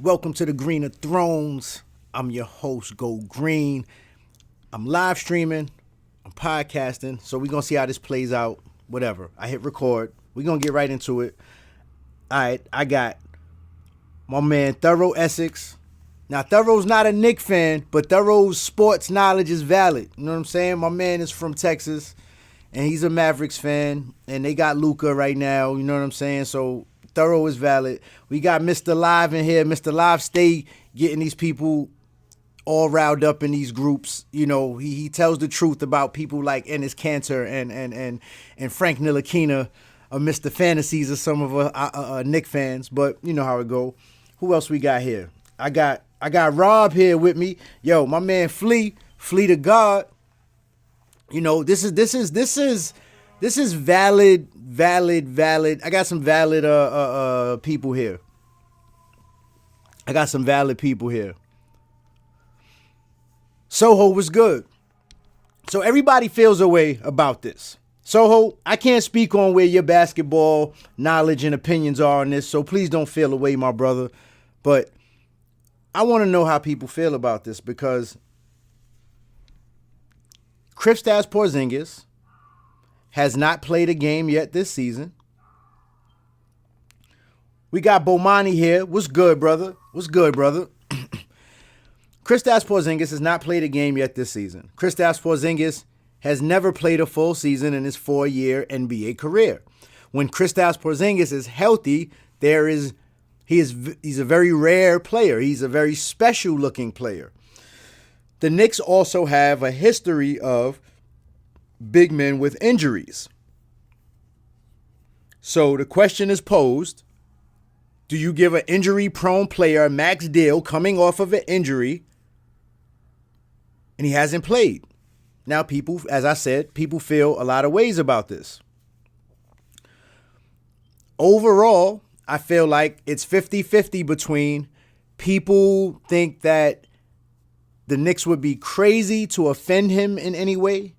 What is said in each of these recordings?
Welcome to the Greener Thrones. I'm your host, Go Green. I'm live streaming, I'm podcasting, so we're going to see how this plays out. Whatever. I hit record. We're going to get right into it. All right, I got my man Thorough Essex. Now, Thorough's not a Knicks fan, but Thorough's sports knowledge is valid. You know what I'm saying? My man is from Texas, and he's a Mavericks fan, and they got Luka right now. You know what I'm saying? So Thorough is valid. We got Mr. Live in here. Mr. Live stay getting these people all riled up in these groups. You know, he tells the truth about people like Ennis Cantor and Frank Ntilikina, Mr. Fantasies of some of Knicks fans. But you know how it go. Who else we got here? I got Rob here with me. Yo, my man Flea to God. You know, this is valid. I got some valid people here. Soho was good. So everybody feels a way about this. Soho, I can't speak on where your basketball knowledge and opinions are on this, so please don't feel away, my brother. But I want to know how people feel about this because Kristaps Porzingis has not played a game yet this season. We got Bomani here. What's good, brother? Kristaps Porzingis has not played a game yet this season. Kristaps Porzingis has never played a full season in his 4-year NBA career. When Kristaps Porzingis is healthy, he's a very rare player. He's a very special looking player. The Knicks also have a history of big men with injuries. So the question is posed, do you give an injury-prone player a max deal coming off of an injury and he hasn't played? Now, people, as I said, people feel a lot of ways about this. Overall, I feel like it's 50-50 between people think that the Knicks would be crazy to offend him in any way,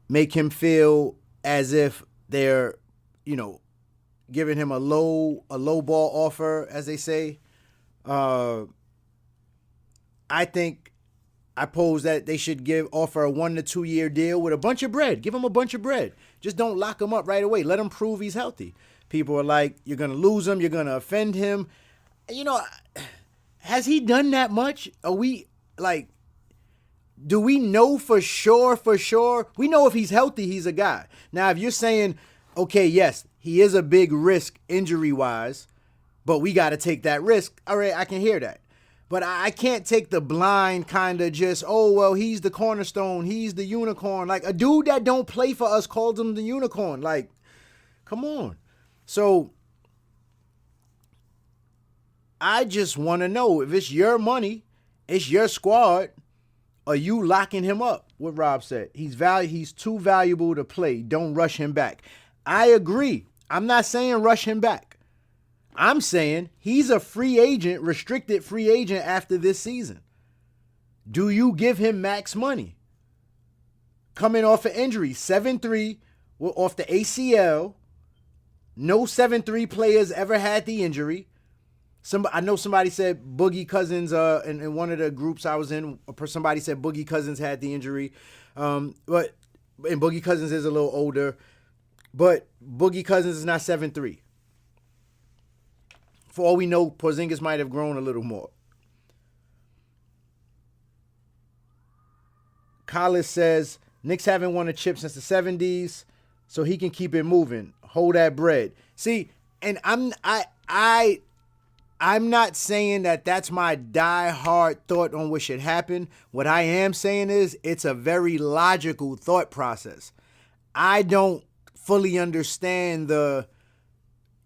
make him feel as if they're, giving him a low ball offer, as they say. I think I pose that they should offer a 1 to 2 year deal with a bunch of bread. Give him a bunch of bread. Just don't lock him up right away. Let him prove he's healthy. People are like, you're going to lose him. You're going to offend him. Has he done that much? Do we know for sure? We know if he's healthy, he's a guy. Now, if you're saying, okay, yes, he is a big risk injury-wise, but we got to take that risk, all right, I can hear that. But I can't take the blind kind of just, he's the cornerstone, he's the unicorn. Like, a dude that don't play for us calls him the unicorn. Like, come on. So, I just want to know, if it's your money, it's your squad, are you locking him up? What Rob said. He's too valuable to play. Don't rush him back. I agree. I'm not saying rush him back. I'm saying he's a free agent, restricted free agent after this season. Do you give him max money? Coming off an injury, 7'3", off the ACL. No 7'3" players ever had the injury. I know somebody said Boogie Cousins in one of the groups I was in. Somebody said Boogie Cousins had the injury, and Boogie Cousins is a little older, but Boogie Cousins is not 7'3". For all we know, Porzingis might have grown a little more. Collis says Knicks haven't won a chip since the 70s, so he can keep it moving. Hold that bread. See, and I'm not saying that that's my die-hard thought on what should happen. What I am saying is it's a very logical thought process. I don't fully understand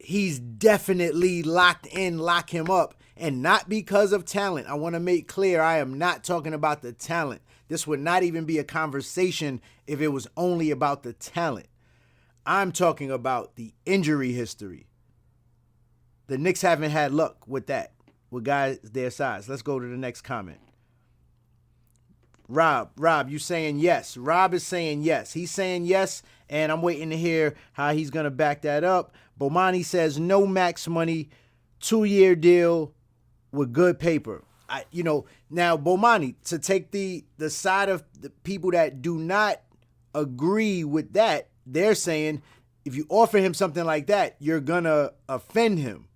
he's definitely locked in, lock him up, and not because of talent. I want to make clear I am not talking about the talent. This would not even be a conversation if it was only about the talent. I'm talking about the injury history. The Knicks haven't had luck with that, with guys their size. Let's go to the next comment. Rob, you saying yes. Rob is saying yes. He's saying yes, and I'm waiting to hear how he's going to back that up. Bomani says no max money, 2-year deal with good paper. Now Bomani, to take the side of the people that do not agree with that, they're saying if you offer him something like that, you're gonna offend him.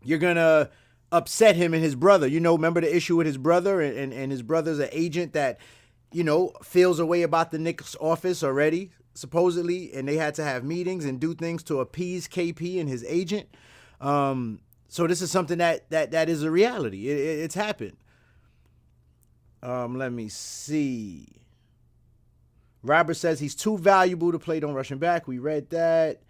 You're gonna upset him and his brother. Remember the issue with his brother, and his brother's an agent that, feels a way about the Knicks office already, supposedly, and they had to have meetings and do things to appease KP and his agent. So this is something that is a reality. It's happened. Let me see. Robert says he's too valuable to play. Don't rush him back. We read that.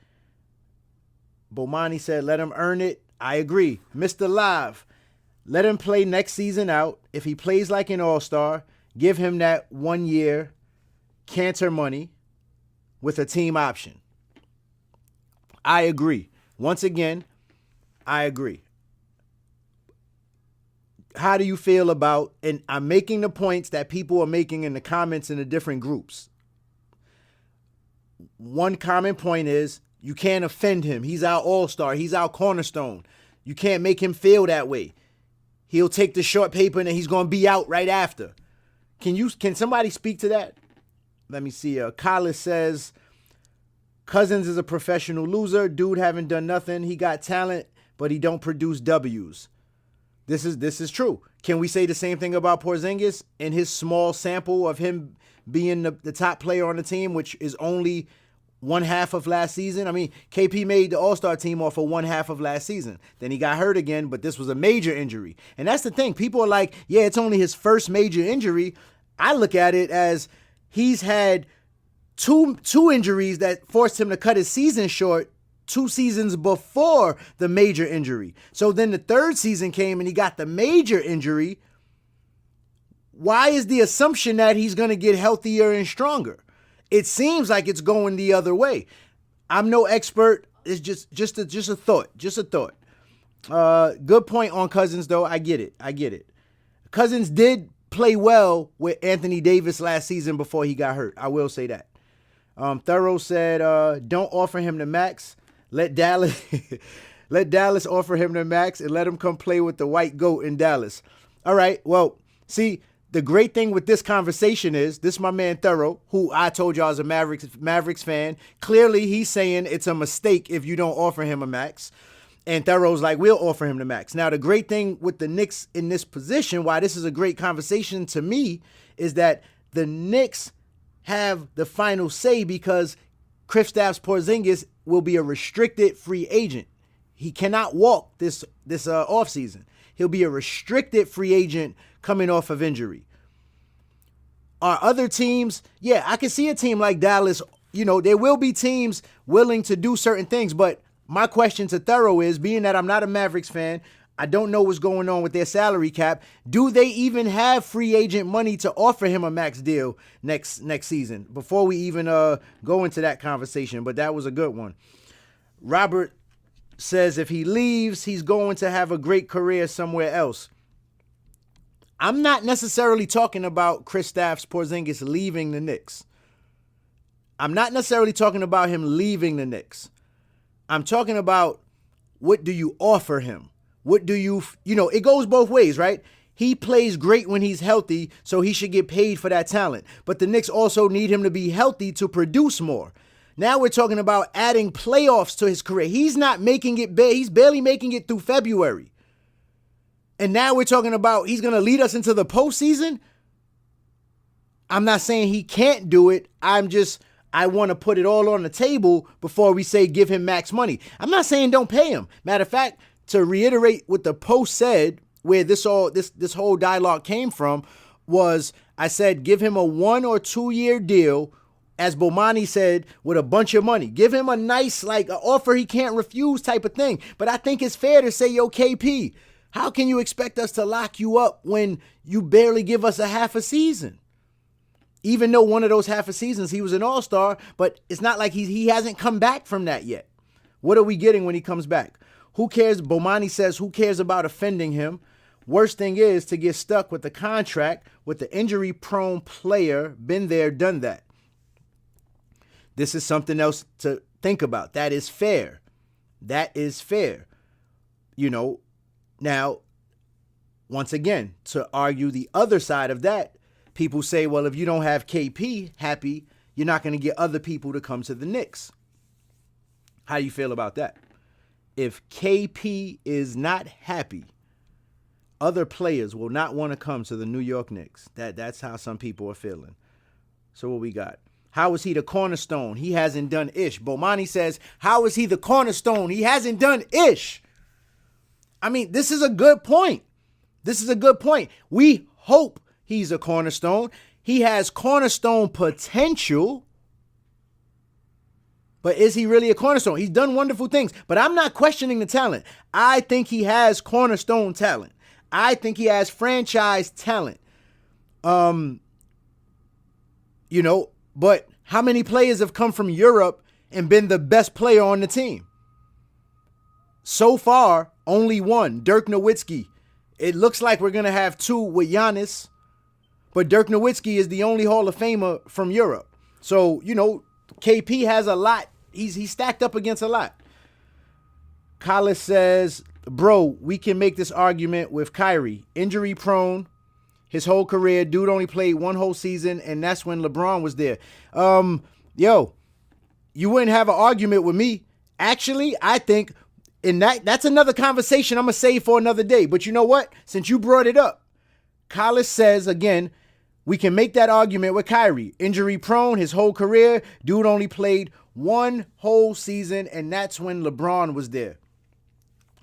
Bomani said, let him earn it. I agree. Mr. Live, let him play next season out. If he plays like an all-star, give him that 1 year Cantor money with a team option. I agree. Once again, I agree. How do you feel about, and I'm making the points that people are making in the comments in the different groups. One common point is you can't offend him. He's our all-star. He's our cornerstone. You can't make him feel that way. He'll take the short paper and then he's going to be out right after. Can somebody speak to that? Let me see. Collis says, Cousins is a professional loser. Dude haven't done nothing. He got talent, but he don't produce W's. This is true. Can we say the same thing about Porzingis in his small sample of him being the top player on the team, which is only one half of last season? I mean, KP made the All-Star team off of one half of last season. Then he got hurt again, but this was a major injury. And that's the thing. People are like, yeah, it's only his first major injury. I look at it as he's had two injuries that forced him to cut his season short 2 seasons before the major injury. So then the third season came and he got the major injury. Why is the assumption that he's going to get healthier and stronger? It seems like it's going the other way. I'm no expert. It's just a thought. Just a thought. Good point on Cousins, though. I get it. Cousins did play well with Anthony Davis last season before he got hurt. I will say that. Thorough said, don't offer him the max. Let Dallas offer him the max and let him come play with the white goat in Dallas. All right. Well, see, the great thing with this conversation is this, my man Thorough, who I told y'all is a Mavericks fan. Clearly, he's saying it's a mistake if you don't offer him a max. And Thorough's like, we'll offer him the max. Now, the great thing with the Knicks in this position, why this is a great conversation to me, is that the Knicks have the final say because Kristaps Porzingis will be a restricted free agent. He cannot walk this offseason. He'll be a restricted free agent coming off of injury. Are other teams, yeah, I can see a team like Dallas, there will be teams willing to do certain things, but my question to Thorough is, being that I'm not a Mavericks fan, I don't know what's going on with their salary cap. Do they even have free agent money to offer him a max deal next season? Before we even go into that conversation, but that was a good one. Robert says if he leaves, he's going to have a great career somewhere else. I'm not necessarily talking about Kristaps Porzingis leaving the Knicks. I'm not necessarily talking about him leaving the Knicks. I'm talking about what do you offer him? What do you, it goes both ways, right? He plays great when he's healthy, so he should get paid for that talent. But the Knicks also need him to be healthy to produce more. Now we're talking about adding playoffs to his career. He's not making it big. He's barely making it through February. And now we're talking about he's going to lead us into the postseason. I'm not saying he can't do it. I want to put it all on the table before we say give him max money. I'm not saying don't pay him. Matter of fact, to reiterate what the Post said, where this whole dialogue came from, was I said give him a 1 or 2 year deal, as Bomani said, with a bunch of money. Give him a nice, an offer he can't refuse type of thing. But I think it's fair to say, yo, KP, how can you expect us to lock you up when you barely give us a half a season? Even though one of those half a seasons he was an all-star, but it's not like he hasn't come back from that yet. What are we getting when he comes back? Who cares? Bomani says, who cares about offending him? Worst thing is to get stuck with the contract with the injury-prone player. Been there, done that. This is something else to think about. That is fair. That is fair. Now, once again, to argue the other side of that, people say, well, if you don't have KP happy, you're not going to get other people to come to the Knicks. How do you feel about that? If KP is not happy, other players will not want to come to the New York Knicks. That's how some people are feeling. So what we got? How is he the cornerstone? He hasn't done ish. Bomani says, how is he the cornerstone? He hasn't done ish. I mean, this is a good point. This is a good point. We hope he's a cornerstone. He has cornerstone potential. But is he really a cornerstone? He's done wonderful things. But I'm not questioning the talent. I think he has cornerstone talent. I think he has franchise talent. But how many players have come from Europe and been the best player on the team? So far, only one, Dirk Nowitzki. It looks like we're going to have two with Giannis, but Dirk Nowitzki is the only Hall of Famer from Europe. So, KP has a lot. He's stacked up against a lot. Collis says, bro, we can make this argument with Kyrie. Injury prone his whole career. Dude only played one whole season, and that's when LeBron was there. You wouldn't have an argument with me. Actually, I think that's another conversation I'm going to save for another day. But you know what? Since you brought it up, Collis says, again, we can make that argument with Kyrie. Injury prone his whole career. Dude only played one whole season, and that's when LeBron was there.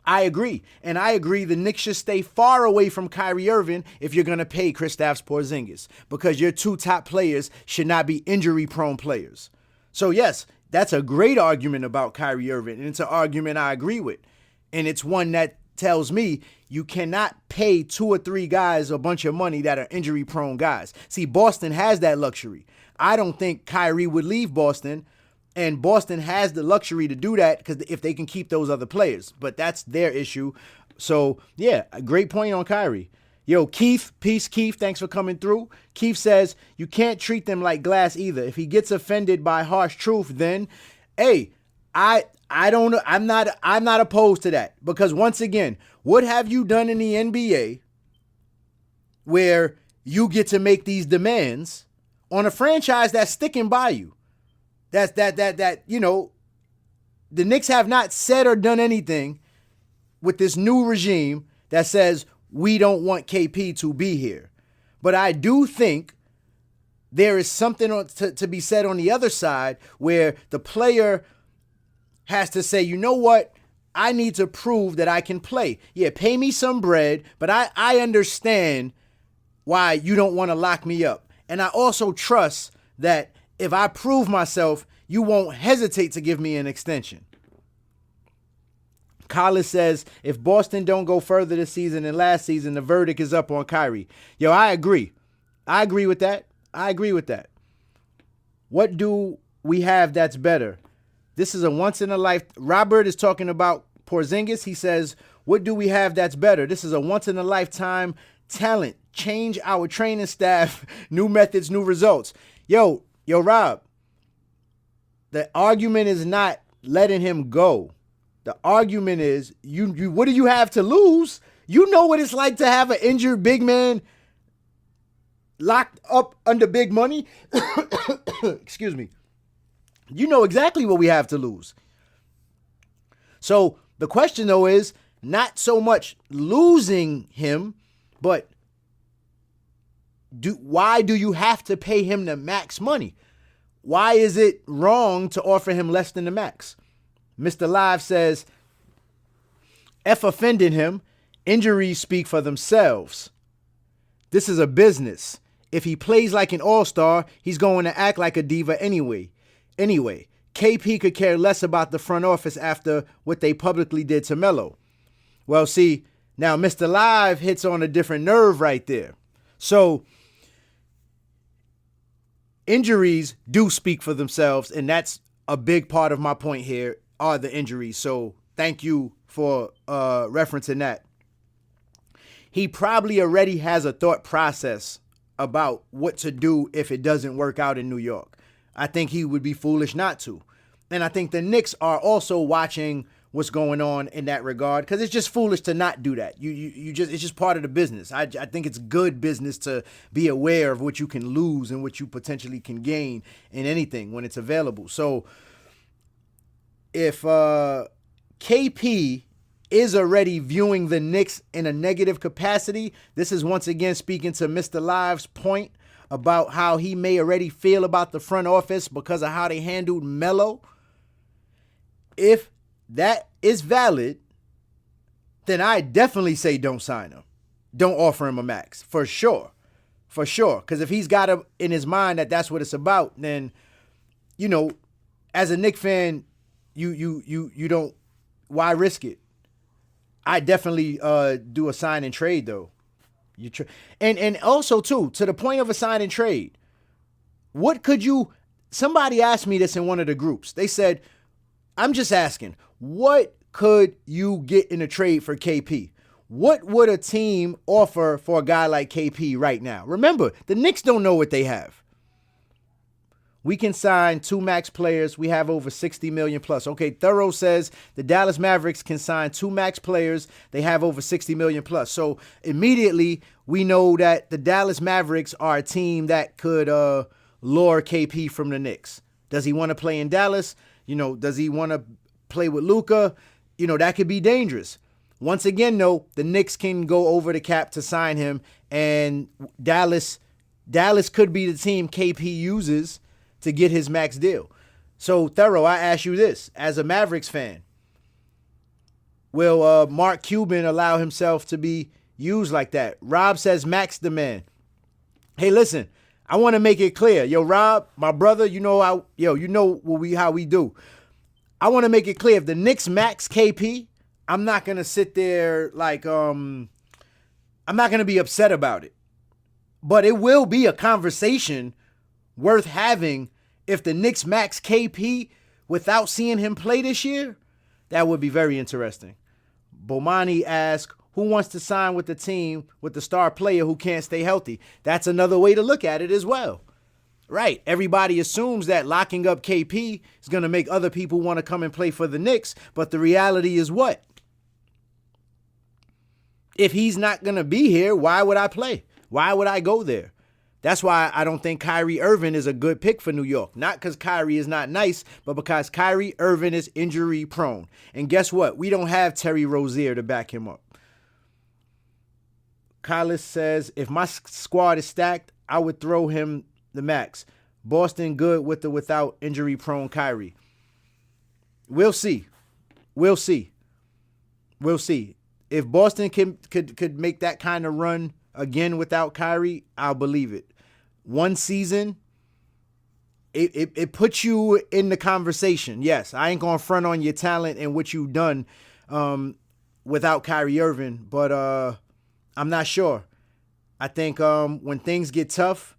I agree. And I agree the Knicks should stay far away from Kyrie Irving if you're going to pay Kristaps Porzingis, because your two top players should not be injury-prone players. So, yes, that's a great argument about Kyrie Irving, and it's an argument I agree with. And it's one that tells me you cannot pay two or three guys a bunch of money that are injury-prone guys. See, Boston has that luxury. I don't think Kyrie would leave Boston, and Boston has the luxury to do that because if they can keep those other players. But that's their issue. So, yeah, a great point on Kyrie. Yo, Keith, peace, Keith. Thanks for coming through. Keith says, you can't treat them like glass either. If he gets offended by harsh truth, then, hey, I don't know. I'm not opposed to that. Because once again, what have you done in the NBA where you get to make these demands on a franchise that's sticking by you? The Knicks have not said or done anything with this new regime that says we don't want KP to be here. But I do think there is something to be said on the other side where the player has to say, you know what? I need to prove that I can play. Yeah, pay me some bread, but I understand why you don't want to lock me up. And I also trust that if I prove myself, you won't hesitate to give me an extension. Collis says, if Boston don't go further this season than last season, the verdict is up on Kyrie. Yo, I agree. I agree with that. What do we have that's better? This is a once-in-a-life. Robert is talking about Porzingis. He says, what do we have that's better? This is a once-in-a-lifetime talent. Change our training staff. New methods, new results. Yo, Rob, the argument is not letting him go. The argument is, you. What do you have to lose? You know what it's like to have an injured big man locked up under big money. Excuse me. You know exactly what we have to lose. So the question, though, is not so much losing him, but why do you have to pay him the max money? Why is it wrong to offer him less than the max? Mr. Live says, F offended him. Injuries speak for themselves. This is a business. If he plays like an all-star, he's going to act like a diva anyway. KP could care less about the front office after what they publicly did to Melo. Well, see, now Mr. Live hits on a different nerve right there. So injuries do speak for themselves, and that's a big part of my point here are the injuries. So thank you for referencing that. He probably already has a thought process about what to do if it doesn't work out in New York. I think he would be foolish not to. And I think the Knicks are also watching what's going on in that regard, because it's just foolish to not do that. You just, it's just part of the business. I think it's good business to be aware of what you can lose and what you potentially can gain in anything when it's available. So if KP is already viewing the Knicks in a negative capacity, this is once again speaking to Mr. Live's point about how he may already feel about the front office because of how they handled Melo. If that is valid, then I definitely say don't sign him. Don't offer him a max, for sure. For sure. Because if he's got it in his mind that that's what it's about, then, you know, as a Knicks fan, you don't, why risk it? I definitely do a sign and trade though. And also too, to the point of a sign and trade, what could you, somebody asked me this in one of the groups. They said, I'm just asking, what could you get in a trade for KP? What would a team offer for a guy like KP right now? Remember, the Knicks don't know what they have. We can sign 2 max players. We have over 60 million plus. Okay, Thorough says the Dallas Mavericks can sign 2 max players. They have over 60 million plus. So immediately we know that the Dallas Mavericks are a team that could lure KP from the Knicks. Does he want to play in Dallas? You know, does he want to play with Luka? You know, that could be dangerous. Once again, though, the Knicks can go over the cap to sign him, and Dallas could be the team KP uses to get his max deal. So, Thorough, I ask you this. As a Mavericks fan, will Mark Cuban allow himself to be used like that? Rob says max demand. Hey, listen, I want to make it clear. Yo, Rob, my brother, you know how we do. I want to make it clear. If the Knicks max KP, I'm not going to sit there like, I'm not going to be upset about it. But it will be a conversation worth having if the Knicks max KP without seeing him play this year. That would be very interesting. Bomani asks, who wants to sign with the team with the star player who can't stay healthy? That's another way to look at it as well. Right. Everybody assumes that locking up KP is going to make other people want to come and play for the Knicks. But the reality is what? If he's not going to be here, why would I play? Why would I go there? That's why I don't think Kyrie Irving is a good pick for New York. Not because Kyrie is not nice, but because Kyrie Irving is injury prone. And guess what? We don't have Terry Rozier to back him up. Collis says, if my squad is stacked, I would throw him the max. Boston good with or without injury prone Kyrie. We'll see. We'll see. We'll see. If Boston could make that kind of run again without Kyrie, I'll believe it. One season, it puts you in the conversation. Yes, I ain't going to front on your talent and what you've done without Kyrie Irving, but I'm not sure. I think when things get tough,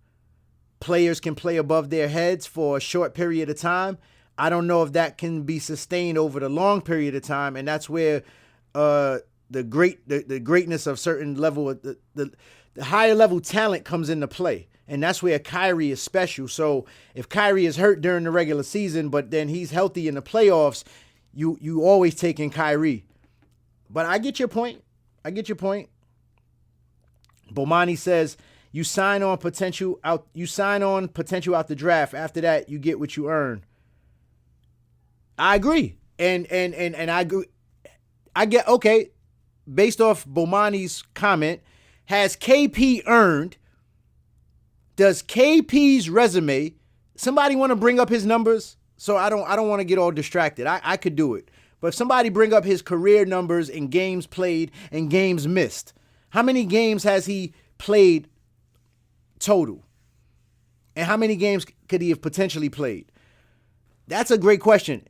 players can play above their heads for a short period of time. I don't know if that can be sustained over the long period of time, and that's where the greatness of certain level, the higher level talent comes into play. And that's where Kyrie is special. So if Kyrie is hurt during the regular season, but then he's healthy in the playoffs, you always taking Kyrie. But I get your point. Bomani says you sign on potential out the draft. After that, you get what you earn. I agree. And I agree. I get, okay, based off Bomani's comment, has KP earned? Does KP's resume, somebody want to bring up his numbers? So I don't want to get all distracted. I could do it. But if somebody bring up his career numbers in games played and games missed, how many games has he played total? And how many games could he have potentially played? That's a great question.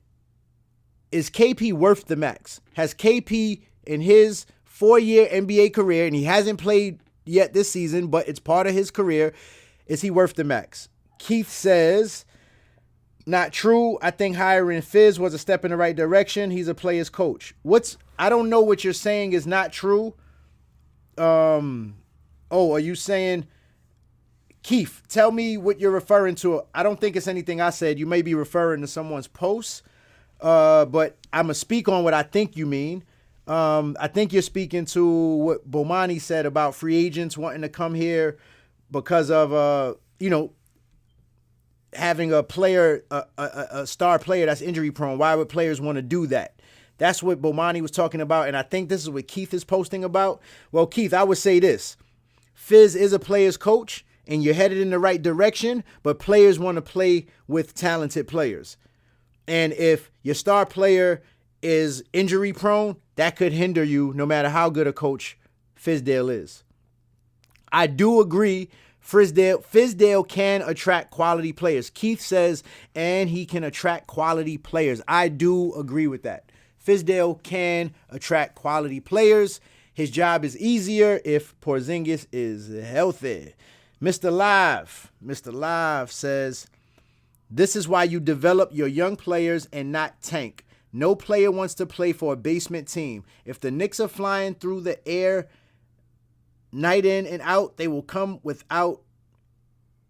Is KP worth the max? Has KP in his 4-year NBA career, and he hasn't played yet this season, but it's part of his career, is he worth the max? Keith says, not true. I think hiring Fizz was a step in the right direction. He's a player's coach. I don't know what you're saying is not true. Are you saying, Keith, tell me what you're referring to. I don't think it's anything I said. You may be referring to someone's post. But I'm going to speak on what I think you mean. I think you're speaking to what Bomani said about free agents wanting to come here because of, having a player, a star player that's injury prone. Why would players want to do that? That's what Bomani was talking about. And I think this is what Keith is posting about. Well, Keith, I would say this. Fizz is a player's coach and you're headed in the right direction, but players want to play with talented players. And if your star player is injury prone, that could hinder you no matter how good a coach Fizdale is. I do agree Fizdale can attract quality players. Keith says, and he can attract quality players. I do agree with that. Fizdale can attract quality players. His job is easier if Porzingis is healthy. Mr. Live says, this is why you develop your young players and not tank. No player wants to play for a basement team. If the Knicks are flying through the air night in and out, they will come without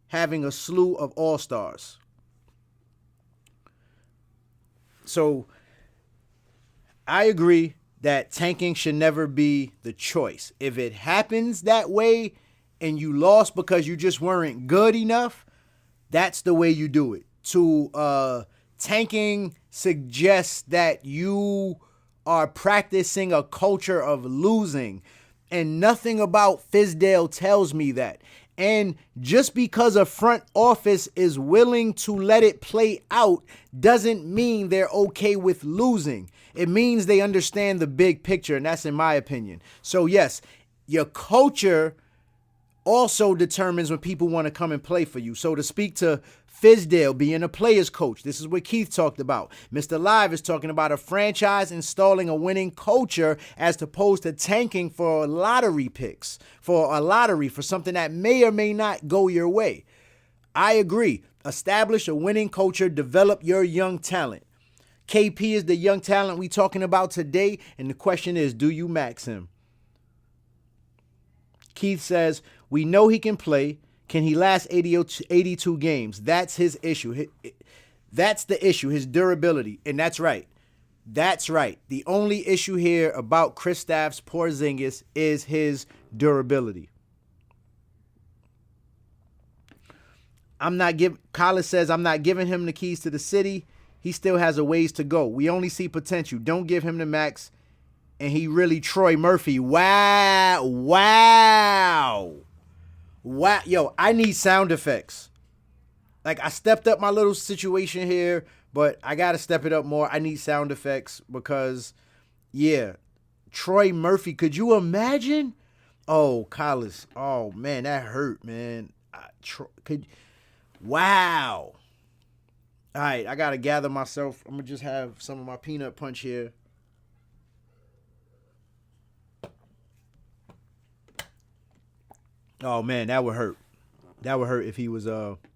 having a slew of all-stars. So I agree that tanking should never be the choice. If it happens that way and you lost because you just weren't good enough, that's the way you do it. Tanking suggests that you are practicing a culture of losing. And nothing about Fizdale tells me that. And just because a front office is willing to let it play out doesn't mean they're okay with losing. It means they understand the big picture, and that's in my opinion. So yes, your culture also determines when people want to come and play for you. So to speak to Fizdale being a player's coach, this is what Keith talked about. Mr. Live is talking about a franchise installing a winning culture as opposed to tanking for lottery picks, for something that may or may not go your way. I agree. Establish a winning culture, develop your young talent. KP is the young talent we talking about today, and the question is, do you max him? Keith says, we know he can play. Can he last 82 games? That's his issue. That's the issue, his durability. And that's right. That's right. The only issue here about Kristaps Porzingis is his durability. Collis says, I'm not giving him the keys to the city. He still has a ways to go. We only see potential. Don't give him the max. And he really Troy Murphy. Wow. Yo, I need sound effects. Like, I stepped up my little situation here, but I got to step it up more. I need sound effects because, yeah, Troy Murphy. Could you imagine? Oh, Collis. Oh, man, that hurt, man. Wow. All right, I got to gather myself. I'm going to just have some of my peanut punch here. Oh, man, that would hurt. That would hurt if he was Elijah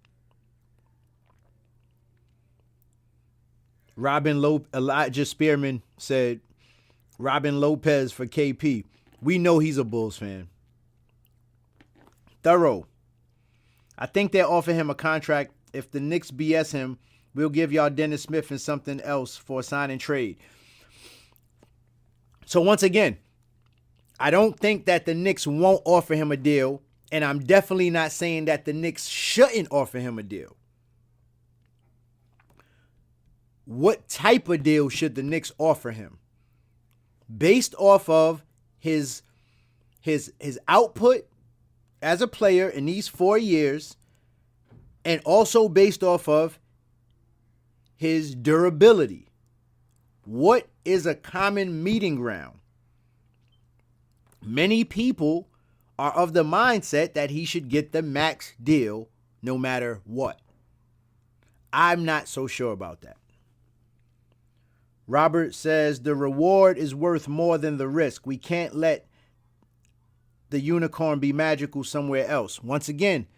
Spearman said Robin Lopez for KP. We know he's a Bulls fan. Thorough. I think they'll offer him a contract. If the Knicks BS him, we'll give y'all Dennis Smith and something else for a sign and trade. So once again, I don't think that the Knicks won't offer him a deal. And I'm definitely not saying that the Knicks shouldn't offer him a deal. What type of deal should the Knicks offer him? Based off of his output as a player in these 4 years, and also based off of his durability. What is a common meeting ground? Many people are of the mindset that he should get the max deal no matter what. I'm not so sure about that. Robert says the reward is worth more than the risk. We can't let the unicorn be magical somewhere else. Once again,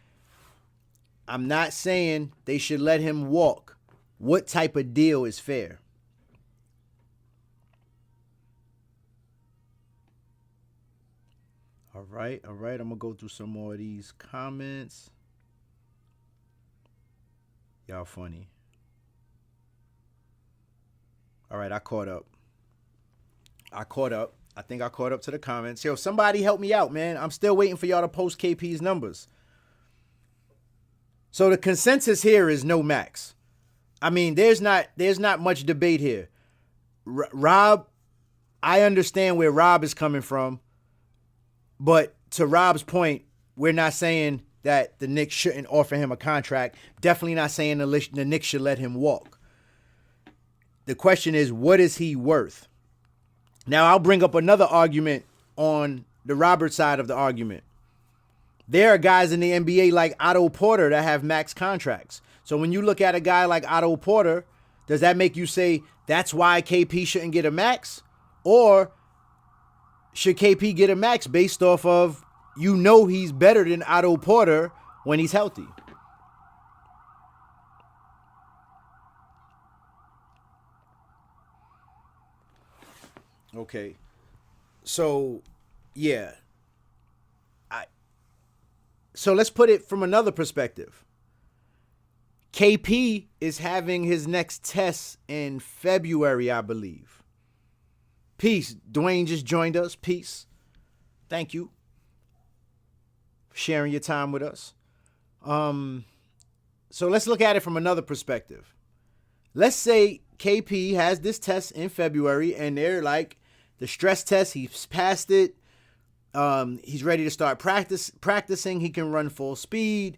I'm not saying they should let him walk. What type of deal is fair? All right. I'm going to go through some more of these comments. Y'all funny. All right, I caught up. I think I caught up to the comments. Yo, somebody help me out, man. I'm still waiting for y'all to post KP's numbers. So the consensus here is no max. I mean, there's not much debate here. Rob, I understand where Rob is coming from, but to Rob's point, we're not saying that the Knicks shouldn't offer him a contract. Definitely not saying the Knicks should let him walk. The question is, what is he worth? Now, I'll bring up another argument on the Robert side of the argument. There are guys in the NBA like Otto Porter that have max contracts. So when you look at a guy like Otto Porter, does that make you say that's why KP shouldn't get a max? Or should KP get a max based off of, he's better than Otto Porter when he's healthy? Okay. So, yeah. So let's put it from another perspective. KP is having his next test in February, I believe. Peace. Dwayne just joined us. Peace. Thank you for sharing your time with us. So let's look at it from another perspective. Let's say KP has this test in February and they're like, the stress test, he's passed it. He's ready to start practicing. He can run full speed.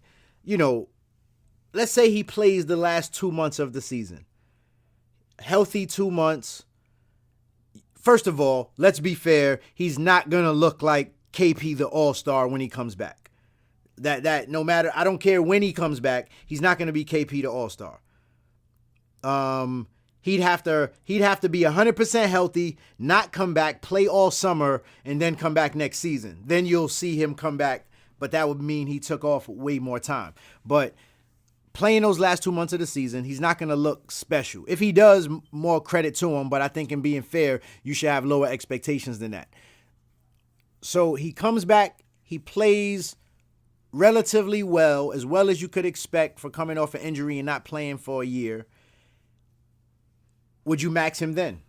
Let's say he plays the last 2 months of the season. Healthy 2 months. First of all, let's be fair. He's not going to look like KP the All-Star when he comes back. That no matter, I don't care when he comes back, he's not going to be KP the All-Star. He'd have to be 100% healthy, not come back, play all summer, and then come back next season. Then you'll see him come back, but that would mean he took off way more time. But playing those last 2 months of the season, he's not going to look special. If he does, more credit to him, but I think in being fair, you should have lower expectations than that. So he comes back, he plays relatively well as you could expect for coming off an injury and not playing for a year. Would you max him then?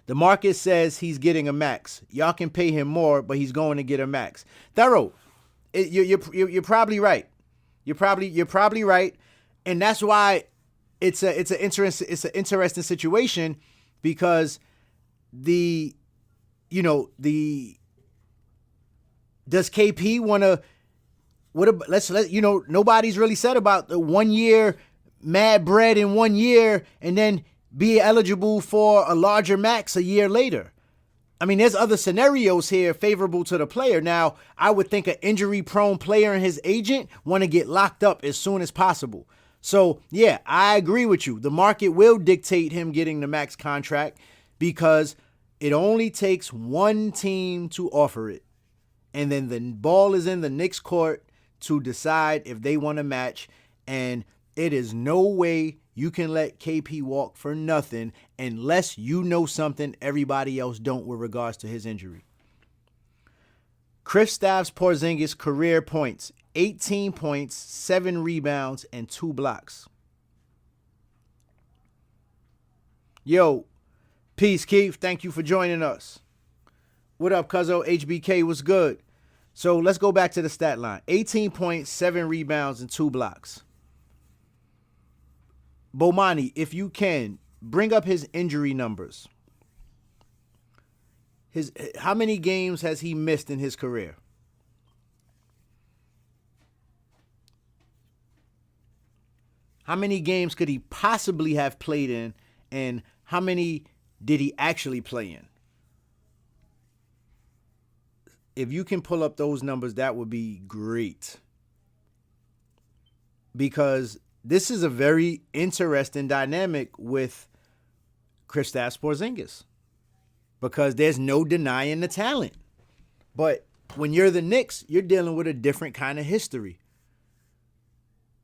The market says he's getting a max. Y'all can pay him more, but he's going to get a max. Thorough, you're probably right. You're probably right, and that's why it's an interesting situation, because does KP want to? Nobody's really said about the 1 year mad bread in 1 year and then be eligible for a larger max a year later. I mean, there's other scenarios here favorable to the player. Now, I would think an injury-prone player and his agent want to get locked up as soon as possible. So, yeah, I agree with you. The market will dictate him getting the max contract because it only takes one team to offer it. And then the ball is in the Knicks' court to decide if they want to match. And it is no way you can let KP walk for nothing unless you know something everybody else don't with regards to his injury. Kristaps Porzingis career points, 18 points, 7 rebounds, and 2 blocks. Yo, peace, Keith. Thank you for joining us. What up, Cuzzo? HBK was good. So let's go back to the stat line. 18 points, 7 rebounds, and 2 blocks. Bomani, if you can, bring up his injury numbers. How many games has he missed in his career? How many games could he possibly have played in, and how many did he actually play in? If you can pull up those numbers, that would be great. Because this is a very interesting dynamic with Kristaps Porzingis, because there's no denying the talent. But when you're the Knicks, you're dealing with a different kind of history.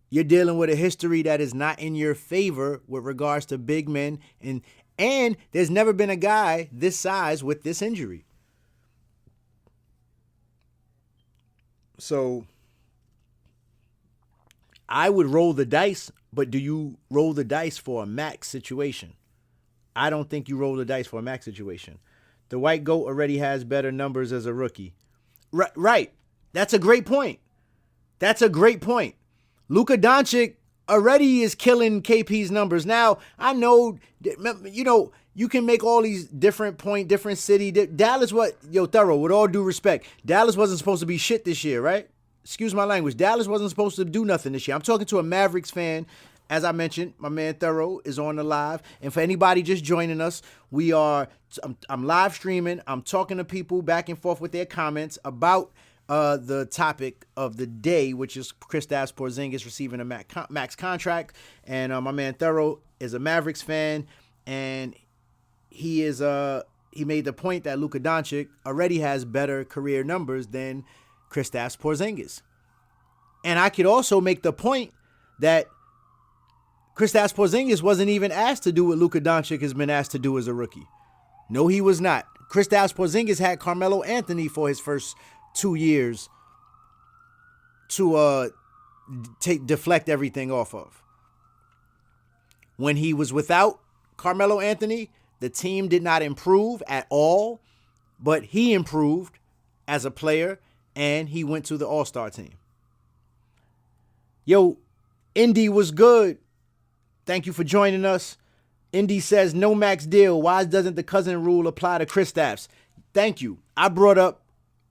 You're dealing with a history that is not in your favor with regards to big men, and there's never been a guy this size with this injury. So I would roll the dice, but do you roll the dice for a max situation? I don't think you roll the dice for a max situation. The white goat already has better numbers as a rookie. Right. That's a great point. Luka Doncic already is killing KP's numbers. Now, I know, you can make all these different city. Dallas, Thorough, with all due respect, Dallas wasn't supposed to be shit this year, right? Excuse my language. Dallas wasn't supposed to do nothing this year. I'm talking to a Mavericks fan. As I mentioned, my man Thorough is on the live. And for anybody just joining us, I'm live streaming. I'm talking to people back and forth with their comments about the topic of the day, which is Kristaps Porzingis receiving a max contract. And my man Thorough is a Mavericks fan, and he made the point that Luka Doncic already has better career numbers than Kristaps Porzingis. And I could also make the point that Kristaps Porzingis wasn't even asked to do what Luka Doncic has been asked to do as a rookie. No, he was not. Kristaps Porzingis had Carmelo Anthony for his first 2 years to deflect everything off of. When he was without Carmelo Anthony, the team did not improve at all, but he improved as a player, and he went to the All-Star team. Yo, Indy was good. Thank you for joining us. Indy says, no max deal. Why doesn't the Cousin rule apply to Kristaps? Thank you. I brought up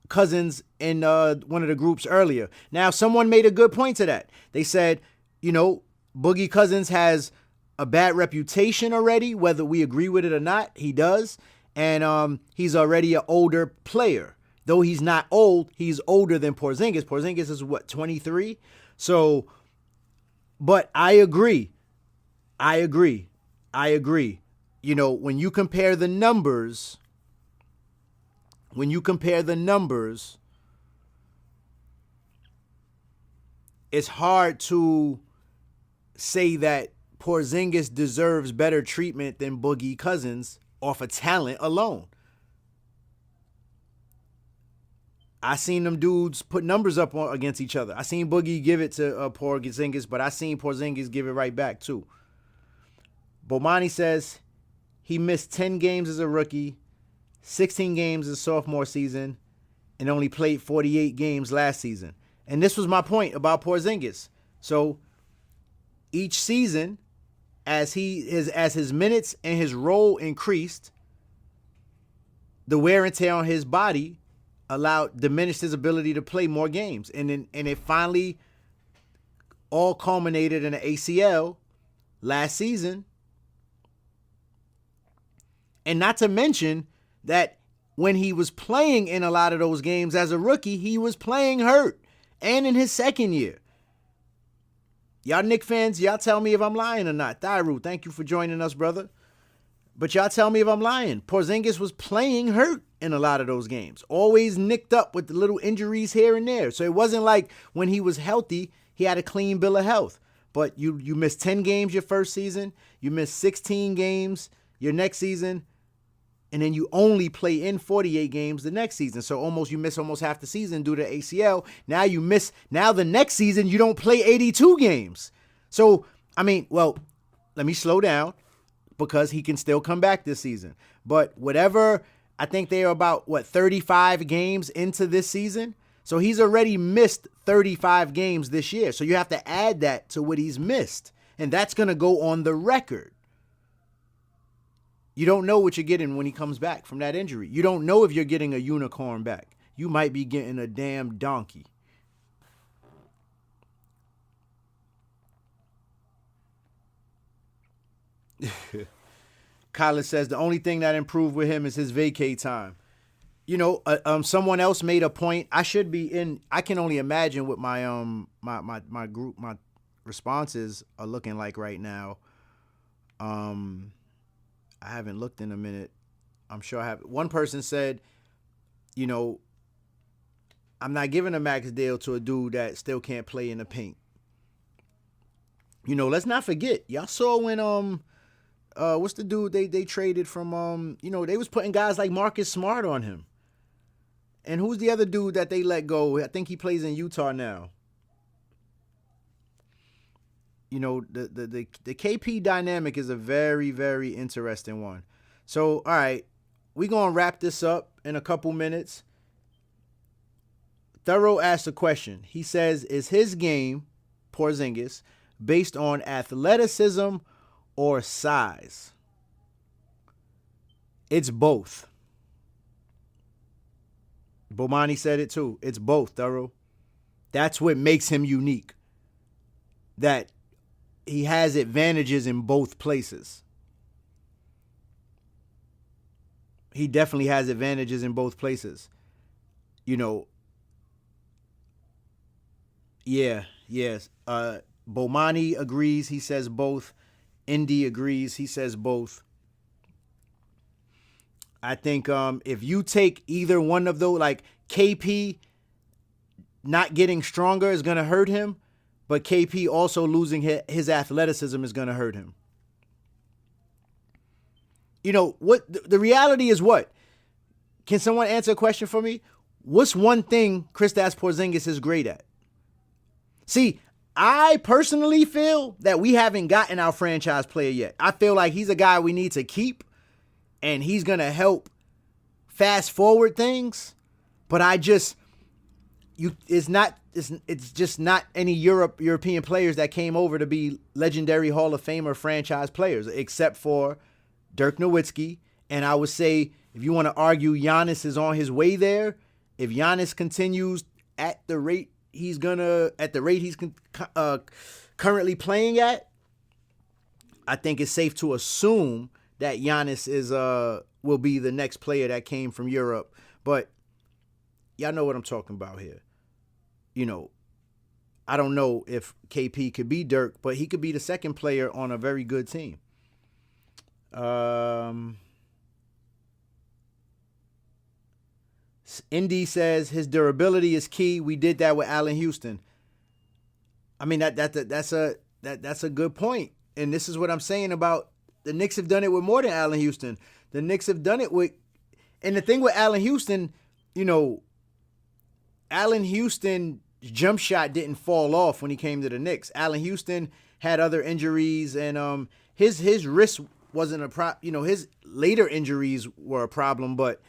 Cousins in one of the groups earlier. Now, someone made a good point to that. They said, Boogie Cousins has a bad reputation already, whether we agree with it or not. He does. And he's already an older player. Though he's not old, he's older than Porzingis. Porzingis is 23? So, but I agree. When you compare the numbers, it's hard to say that Porzingis deserves better treatment than Boogie Cousins off of talent alone. I seen them dudes put numbers up against each other. I seen Boogie give it to Porzingis, but I seen Porzingis give it right back too. Bomani says he missed 10 games as a rookie, 16 games his sophomore season, and only played 48 games last season. And this was my point about Porzingis. So each season, as his minutes and his role increased, the wear and tear on his body diminished his ability to play more games. And it finally all culminated in an ACL last season. And not to mention that when he was playing in a lot of those games as a rookie, he was playing hurt. And in his second year. Y'all Knick fans, y'all tell me if I'm lying or not. Thyru, thank you for joining us, brother. But y'all tell me if I'm lying. Porzingis was playing hurt in a lot of those games. Always nicked up with the little injuries here and there. So it wasn't like when he was healthy, he had a clean bill of health. But you missed 10 games your first season. You missed 16 games your next season. And then you only play in 48 games the next season. So you miss almost half the season due to ACL. Now the next season you don't play 82 games. So, let me slow down because he can still come back this season. But I think they are about 35 games into this season. So he's already missed 35 games this year. So you have to add that to what he's missed. And that's going to go on the record. You don't know what you're getting when he comes back from that injury. You don't know if you're getting a unicorn back. You might be getting a damn donkey. Kyler says the only thing that improved with him is his vacay time. Someone else made a point. I can only imagine what my group, my responses are looking like right now. I haven't looked in a minute. I'm sure I have. One person said, I'm not giving a max deal to a dude that still can't play in the paint. Let's not forget. Y'all saw when what's the dude they traded from they was putting guys like Marcus Smart on him. And who's the other dude that they let go? I think he plays in Utah now. You know, the KP dynamic is a very, very interesting one. So, all right, we're going to wrap this up in a couple minutes. Thorough asked a question. He says, is his game, Porzingis, based on athleticism or size? It's both. Bomani said it too. It's both, Thorough. That's what makes him unique. That he has advantages in both places. He definitely has advantages in both places. You know, yes. Bomani agrees. He says both. Indy agrees. He says both. I think if you take either one of those, like KP not getting stronger is going to hurt him, but KP also losing his athleticism is going to hurt him. You know, what the reality is what? Can someone answer a question for me? What's one thing Kristaps Porzingis is great at? See, I personally feel that we haven't gotten our franchise player yet. I feel like he's a guy we need to keep, and he's going to help fast forward things. But it's just not any European players that came over to be legendary Hall of Famer franchise players, except for Dirk Nowitzki. And I would say, if you want to argue Giannis is on his way there, if Giannis continues at the rate he's currently playing at, I think it's safe to assume that Giannis will be the next player that came from Europe. But y'all know what I'm talking about here. You know, I don't know if KP could be Dirk, but he could be the second player on a very good team. Indy says his durability is key. We did that with Allen Houston. I mean, that's a good point. And this is what I'm saying about the Knicks have done it with more than Allen Houston. The Knicks have done it with, and the thing with Allen Houston, you know, Allen Houston's jump shot didn't fall off when he came to the Knicks. Allen Houston had other injuries, and his wrist wasn't a problem. You know, his later injuries were a problem, but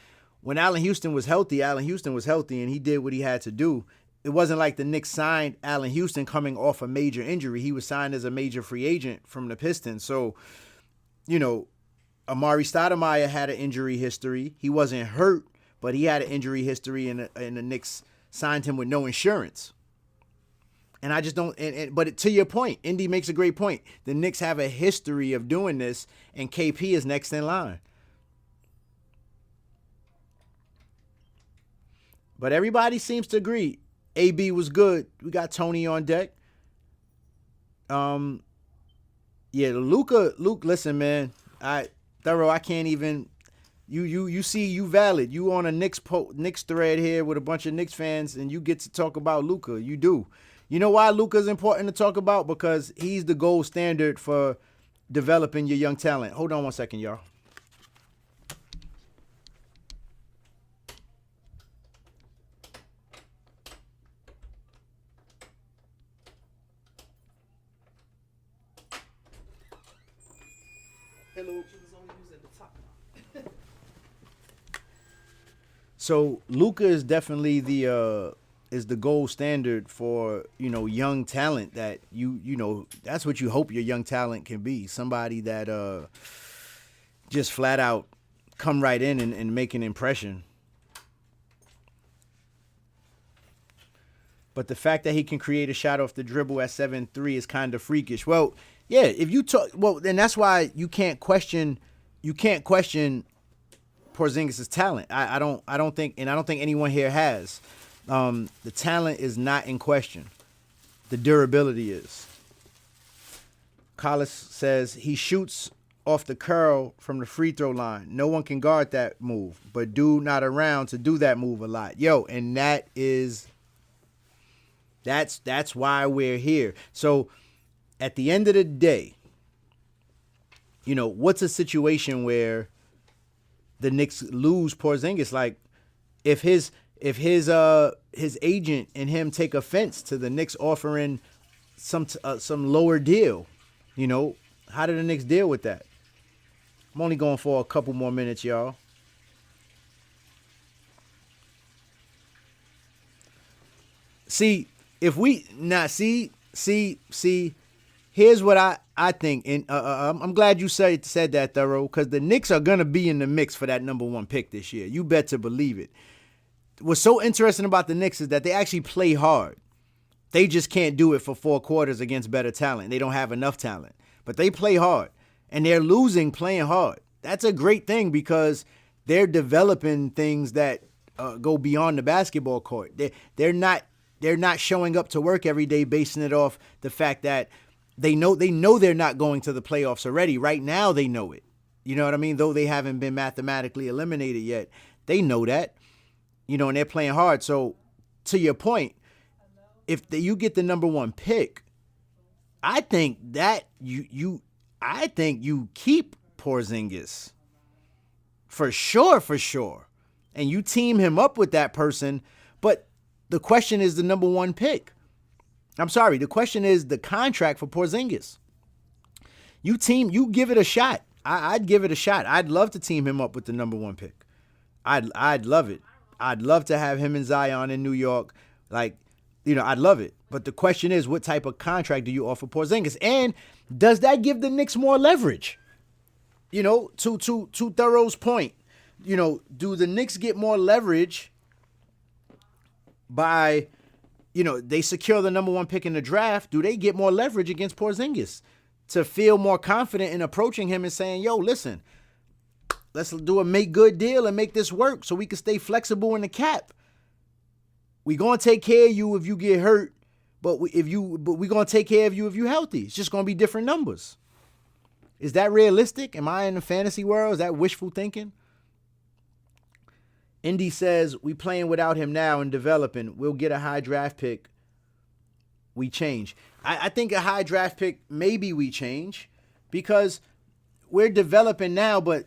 when Allen Houston was healthy, and he did what he had to do. It wasn't like the Knicks signed Allen Houston coming off a major injury. He was signed as a major free agent from the Pistons. So, you know, Amari Stoudemire had an injury history. He wasn't hurt, but he had an injury history, and the Knicks signed him with no insurance. And I just don't. But to your point, Indy makes a great point. The Knicks have a history of doing this, and KP is next in line. But everybody seems to agree. AB was good. We got Tony on deck. Yeah, Luka, listen, man. Thorough, I can't even. You see, you valid. You on a Knicks thread here with a bunch of Knicks fans, and you get to talk about Luka. You do. You know why Luka's important to talk about? Because he's the gold standard for developing your young talent. Hold on one second, y'all. Hello. So Luka is definitely the gold standard for, you know, young talent that you know, that's what you hope your young talent can be. Somebody that just flat out come right in and make an impression. But the fact that he can create a shot off the dribble at 7'3" is kind of freakish. Well, yeah, if you talk, well, then that's why you can't question Porzingis' talent. I don't think anyone here has. The talent is not in question. The durability is. Collis says he shoots off the curl from the free throw line. No one can guard that move, but dude not around to do that move a lot. Yo, and that's why we're here. So at the end of the day, you know, what's a situation where the Knicks lose Porzingis? Like, if his agent and him take offense to the Knicks offering some lower deal. You know, how did the Knicks deal with that? I'm only going for a couple more minutes, y'all. See, if we now see, here's what I think, and I'm glad you said that, Thorough, because the Knicks are gonna be in the mix for that number one pick this year. You bet to believe it. What's so interesting about the Knicks is that they actually play hard. They just can't do it for 4 quarters against better talent. They don't have enough talent, but they play hard, and they're losing playing hard. That's a great thing because they're developing things that go beyond the basketball court. They're not showing up to work every day basing it off the fact that they know they're not going to the playoffs already. Right now they know it. You know what I mean? Though they haven't been mathematically eliminated yet, they know that. You know, and they're playing hard. So to your point, if you get the number one pick, I think that you keep Porzingis for sure. And you team him up with that person, but the question is the number one pick. I'm sorry, the question is the contract for Porzingis. You give it a shot. I'd give it a shot. I'd love to team him up with the number one pick. I'd love it. I'd love to have him and Zion in New York. Like, you know, I'd love it. But the question is, what type of contract do you offer Porzingis? And does that give the Knicks more leverage? You know, to Thorough's point, you know, do the Knicks get more leverage by, you know, they secure the number one pick in the draft? Do they get more leverage against Porzingis to feel more confident in approaching him and saying, yo, listen, let's do a make good deal and make this work so we can stay flexible in the cap. We gonna take care of you if you get hurt, but we gonna take care of you if you're healthy. It's just gonna be different numbers. Is that realistic? Am I in the fantasy world? Is that wishful thinking? Indy says, we playing without him now and developing. We'll get a high draft pick. We change. I think a high draft pick, maybe we change because we're developing now, but,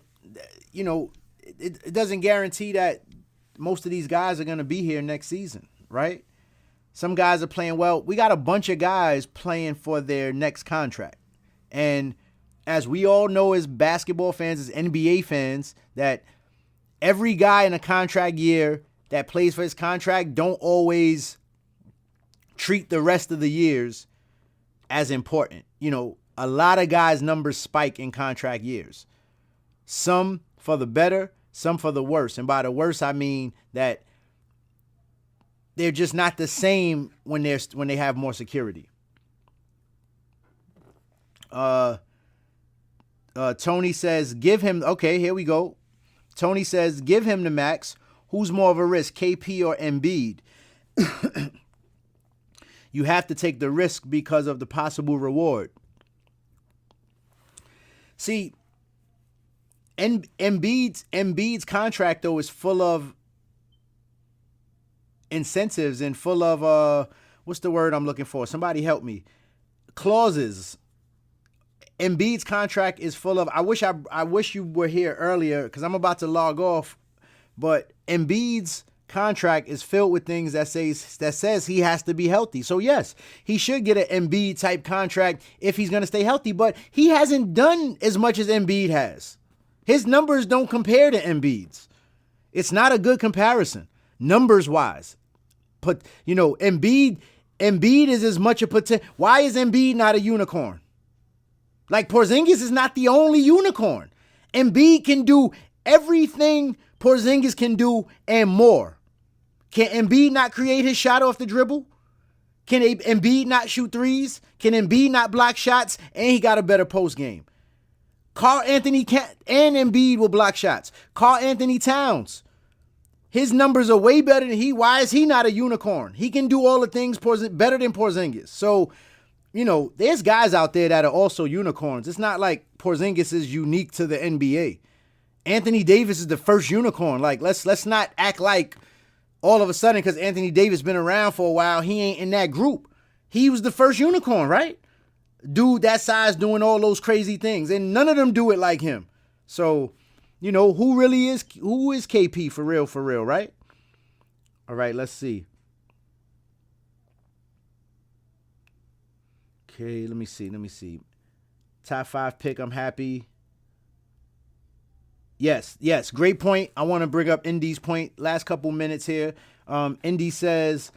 you know, it doesn't guarantee that most of these guys are going to be here next season, right? Some guys are playing well. We got a bunch of guys playing for their next contract. And as we all know as basketball fans, as NBA fans, that every guy in a contract year that plays for his contract don't always treat the rest of the years as important. You know, a lot of guys' numbers spike in contract years. Some for the better, some for the worse. And by the worse, I mean that they're just not the same when they have more security. Tony says, give him, okay, here we go. Tony says, give him the max. Who's more of a risk, KP or Embiid? You have to take the risk because of the possible reward. See, Embiid's contract, though, is full of incentives and full of, what's the word I'm looking for? Somebody help me. Clauses. Embiid's contract is full of, I wish you were here earlier because I'm about to log off, but Embiid's contract is filled with things that says he has to be healthy. So yes, he should get an Embiid type contract if he's going to stay healthy, but he hasn't done as much as Embiid has. His numbers don't compare to Embiid's. It's not a good comparison numbers wise. But you know, Embiid is as much a potential. Why is Embiid not a unicorn? Like Porzingis is not the only unicorn. Embiid can do everything Porzingis can do and more. Can Embiid not create his shot off the dribble? Can Embiid not shoot threes? Can Embiid not block shots? And he got a better post game. Karl Anthony and Embiid will block shots. Karl Anthony Towns, his numbers are way better than he. Why is he not a unicorn? He can do all the things better than Porzingis. So, you know, there's guys out there that are also unicorns. It's not like Porzingis is unique to the NBA. Anthony Davis is the first unicorn. Like, let's not act like all of a sudden because Anthony Davis been around for a while, he ain't in that group. He was the first unicorn, right? Dude that size doing all those crazy things, and none of them do it like him. So, you know, who is KP for real, right? All right, let's see. Okay, let me see. Top 5 pick, I'm happy. Yes, great point. I want to bring up Indy's point. Last couple minutes here. Indy says,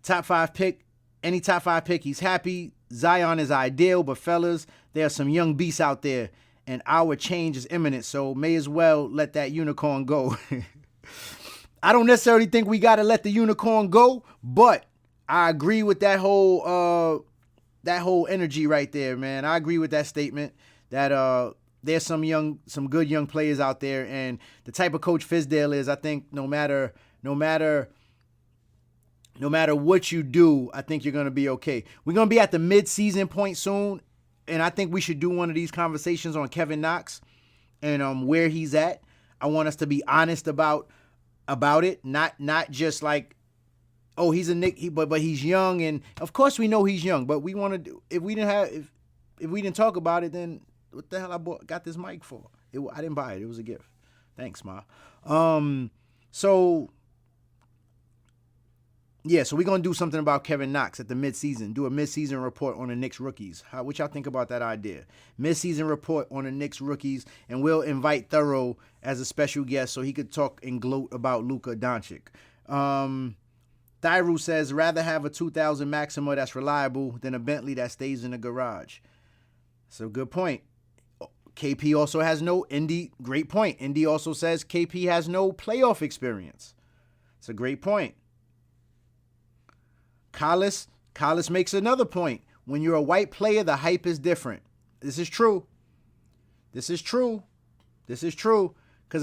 top 5 pick, any top 5 pick, he's happy. Zion is ideal, but fellas, there are some young beasts out there, and our change is imminent, so may as well let that unicorn go. I don't necessarily think we got to let the unicorn go, but I agree with that whole energy right there, man. I agree with that statement that there's some good young players out there, and the type of coach Fizdale is, I think no matter what you do, I think you're going to be okay. We're going to be at the mid-season point soon, and I think we should do one of these conversations on Kevin Knox and where he's at. I want us to be honest about it, not just like, oh, he's a Nick, but he's young, and of course we know he's young, but we want to do, if we didn't talk about it, then what the hell got this mic for? I didn't buy it. It was a gift. Thanks, Ma. So we're going to do something about Kevin Knox at the midseason. Do a midseason report on the Knicks rookies. What y'all think about that idea? Midseason report on the Knicks rookies, and we'll invite Thorough as a special guest so he could talk and gloat about Luka Doncic. Thyru says, rather have a 2000 Maxima that's reliable than a Bentley that stays in the garage. That's a good point. KP also has great point. Indy also says KP has no playoff experience. It's a great point. Collis makes another point. When you're a white player, the hype is different. This is true. Because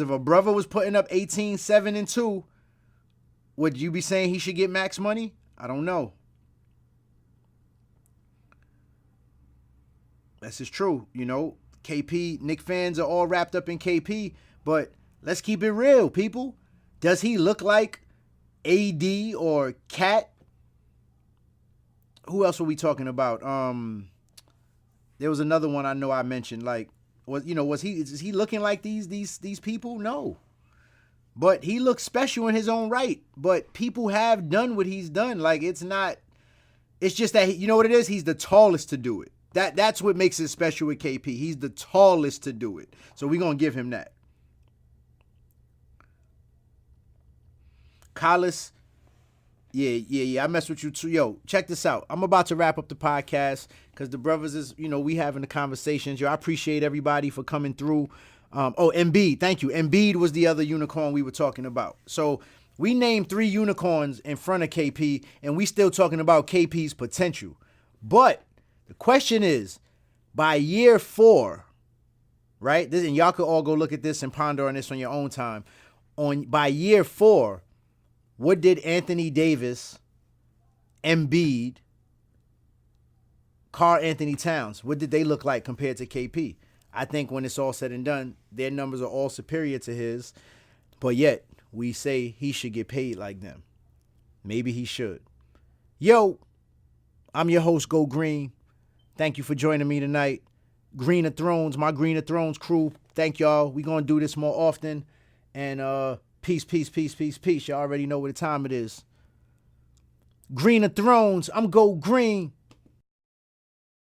if a brother was putting up 18, 7, and 2, would you be saying he should get max money? I don't know. This is true. KP, Knicks fans are all wrapped up in KP, but let's keep it real, people. Does he look like AD or Cat? Who else were we talking about? There was another one I know I mentioned. Like, is he looking like these people? No. But he looks special in his own right. But people have done what he's done. Like, it's just that, you know what it is? He's the tallest to do it. That's what makes it special with KP. He's the tallest to do it. So we're going to give him that. Collis, yeah, I mess with you too. Yo, check this out. I'm about to wrap up the podcast because the brothers we having the conversations. Yo, I appreciate everybody for coming through. Embiid, thank you. Embiid was the other unicorn we were talking about. So we named 3 unicorns in front of KP, and we still talking about KP's potential. But the question is, by year 4, right? And y'all could all go look at this and ponder on this on your own time. By year 4, what did Anthony Davis, Embiid, Karl Anthony Towns, what did they look like compared to KP? I think when it's all said and done, their numbers are all superior to his, but yet we say he should get paid like them. Maybe he should. Yo, I'm your host, Go Green. Thank you for joining me tonight. Green of Thrones, my Green of Thrones crew. Thank y'all. We're going to do this more often. And peace. Y'all already know what time it is. Green of Thrones, I'm Go Green.